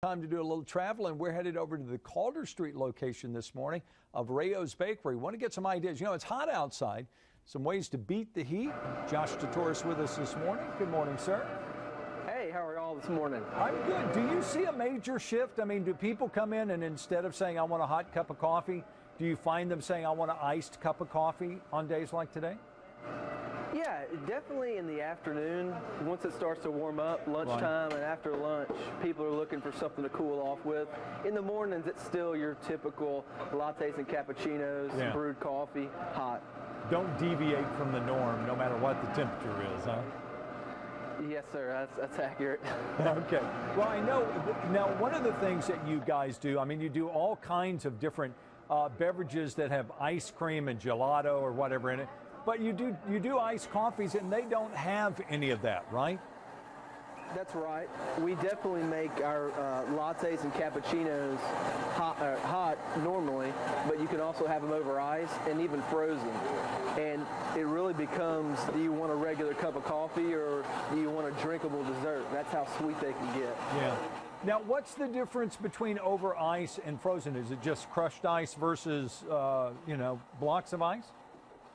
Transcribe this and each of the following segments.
Time to do a little travel, and we're headed over to the Calder Street location this morning of Rayo's Bakery. Want to get some ideas. You know, it's hot outside. Some ways to beat the heat. Josh Tatoris with us this morning. Good morning, sir. Hey, how are y'all this morning? I'm good. Do you see a major shift? I mean, do people come in and instead of saying, I want a hot cup of coffee, do you find them saying, I want an iced cup of coffee on days like today? Yeah, definitely in the afternoon. Once it starts to warm up, lunchtime and after lunch, people are looking for something to cool off with. In the mornings, it's still your typical lattes and cappuccinos, brewed coffee, hot. Don't deviate from the norm, no matter what the temperature is, huh? Yes, sir. That's accurate. Okay. Well, I know. Now, one of the things that you guys do, I mean, you do all kinds of different beverages that have ice cream and gelato or whatever in it. But you do iced coffees, and they don't have any of that, right? That's right. We definitely make our lattes and cappuccinos hot normally, but you can also have them over ice and even frozen. And it really becomes, do you want a regular cup of coffee or do you want a drinkable dessert? That's how sweet they can get. Yeah. Now, what's the difference between over ice and frozen? Is it just crushed ice versus, blocks of ice?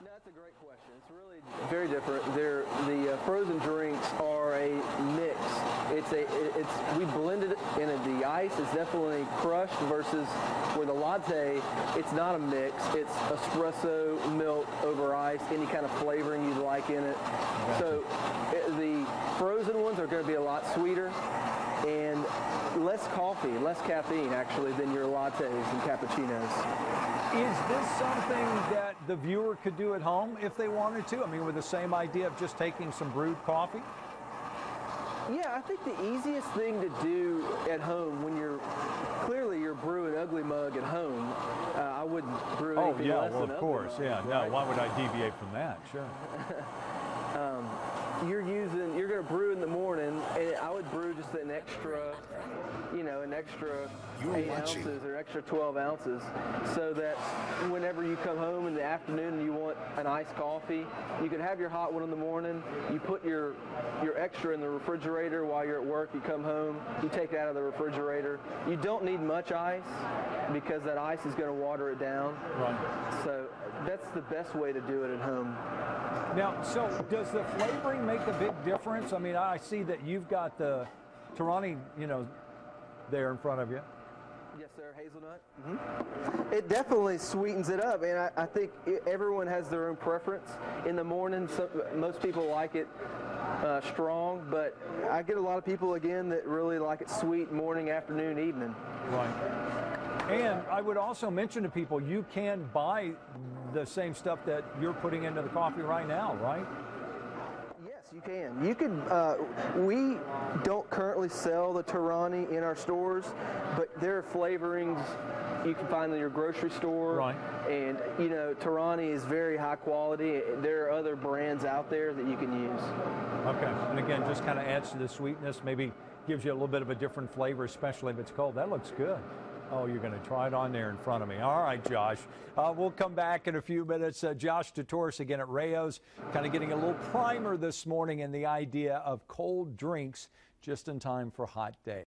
No, that's a great question. It's really very different. The frozen drinks are a mix. We blended it in the ice. It's definitely crushed versus where the latte, it's not a mix. It's espresso, milk over ice, any kind of flavoring you'd like in it. Gotcha. So the frozen ones are going to be a lot sweeter and less coffee, less caffeine actually than your lattes and cappuccinos. Is this something that the viewer could do at home if they wanted to? I mean, with the same idea of just taking some brewed coffee? Yeah, I think the easiest thing to do at home when you're brewing ugly mug at home, I wouldn't brew anything less than of course, mug, yeah. Right? No, why would I deviate from that? Sure. You're going to brew in the morning, and I would brew just an extra 8 ounces or extra 12 ounces, so that whenever you come home in the afternoon and you want an iced coffee, you can have your hot one in the morning. You put your extra in the refrigerator while you're at work. You come home, you take it out of the refrigerator. You don't need much ice because that ice is going to water it down. Right. So that's the best way to do it at home. Now, so does the flavoring make a big difference? I mean, I see that you've got the Torani, there in front of you. Yes, sir, hazelnut. Mm-hmm. It definitely sweetens it up, and I think everyone has their own preference. In the morning, most people like it strong, but I get a lot of people, again, that really like it sweet morning, afternoon, evening. Right. And I would also mention to people, you can buy the same stuff that you're putting into the coffee right now, right? Yes, you can. You can. We don't currently sell the Torani in our stores, but there are flavorings you can find in your grocery store. Right. And Torani is very high quality. There are other brands out there that you can use. Okay. And again, just kind of adds to the sweetness. Maybe gives you a little bit of a different flavor, especially if it's cold. That looks good. Oh, you're going to try it on there in front of me. All right, Josh. We'll come back in a few minutes. Josh Tatoris again at Rayo's, kind of getting a little primer this morning in the idea of cold drinks just in time for hot day.